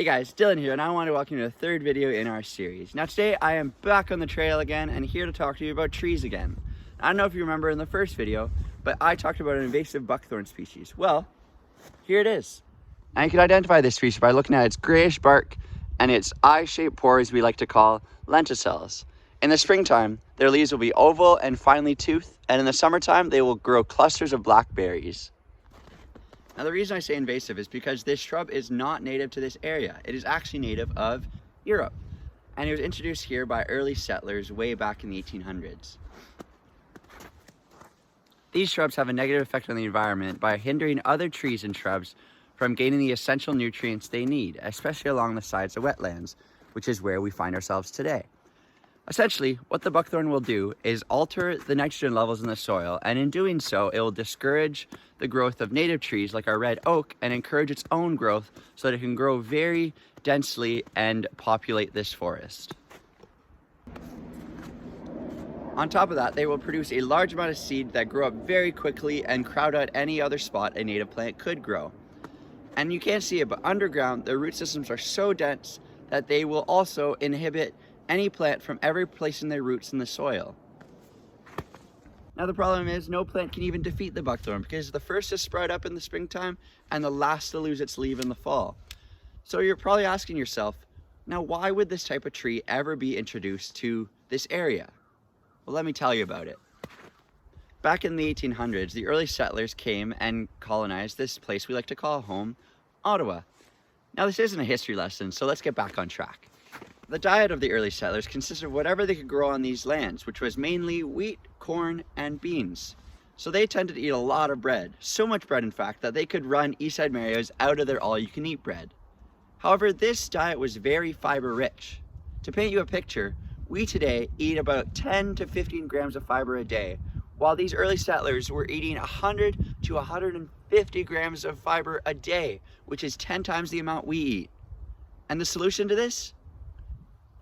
Hey guys, Dylan here, and I want to welcome you to the third video in our series. Now today I am back on the trail again and here to talk to you about trees again. I don't know if you remember in the first video, but I talked about an invasive buckthorn species. Well, here it is. And you can identify this species by looking at its grayish bark and its eye-shaped pores we like to call lenticels. In the springtime, their leaves will be oval and finely toothed, and in the summertime, they will grow clusters of black berries. Now the reason I say invasive is because this shrub is not native to this area. It is actually native of Europe, and it was introduced here by early settlers way back in the 1800s. These shrubs have a negative effect on the environment by hindering other trees and shrubs from gaining the essential nutrients they need, especially along the sides of wetlands, which is where we find ourselves today. Essentially, what the buckthorn will do is alter the nitrogen levels in the soil, and in doing so, it will discourage the growth of native trees like our red oak and encourage its own growth so that it can grow very densely and populate this forest. On top of that, they will produce a large amount of seed that grow up very quickly and crowd out any other spot a native plant could grow. And you can't see it, but underground, their root systems are so dense that they will also inhibit any plant from ever placing their roots in the soil. Now the problem is no plant can even defeat the buckthorn because it's the first to sprout up in the springtime and the last to lose its leaf in the fall. So you're probably asking yourself, now why would this type of tree ever be introduced to this area? Well, let me tell you about it. Back in the 1800s, the early settlers came and colonized this place we like to call home, Ottawa. Now this isn't a history lesson, so let's get back on track. The diet of the early settlers consisted of whatever they could grow on these lands, which was mainly wheat, corn, and beans. So they tended to eat a lot of bread, so much bread in fact that they could run Eastside Mario's out of their all-you-can-eat bread. However, this diet was very fiber-rich. To paint you a picture, we today eat about 10 to 15 grams of fiber a day, while these early settlers were eating 100 to 150 grams of fiber a day, which is 10 times the amount we eat. And the solution to this?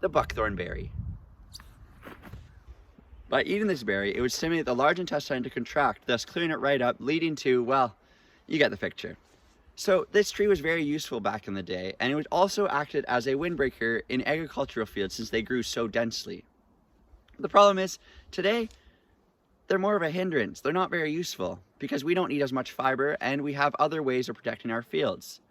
The buckthorn berry. By eating this berry, it would stimulate the large intestine to contract, thus clearing it right up, leading to, well, you get the picture. So this tree was very useful back in the day, and it was also acted as a windbreaker in agricultural fields since they grew so densely. The problem is, today, they're more of a hindrance. They're not very useful because we don't need as much fiber and we have other ways of protecting our fields.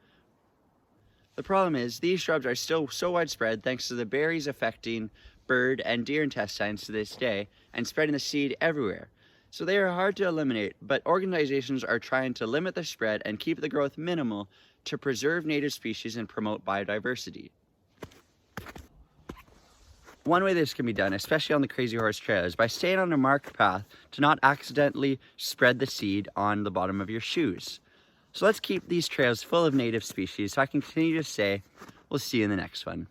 The problem is these shrubs are still so widespread thanks to the berries affecting bird and deer intestines to this day and spreading the seed everywhere. So they are hard to eliminate, but organizations are trying to limit the spread and keep the growth minimal to preserve native species and promote biodiversity. One way this can be done, especially on the Crazy Horse Trail, is by staying on a marked path to not accidentally spread the seed on the bottom of your shoes. So let's keep these trails full of native species so I can continue to say, we'll see you in the next one.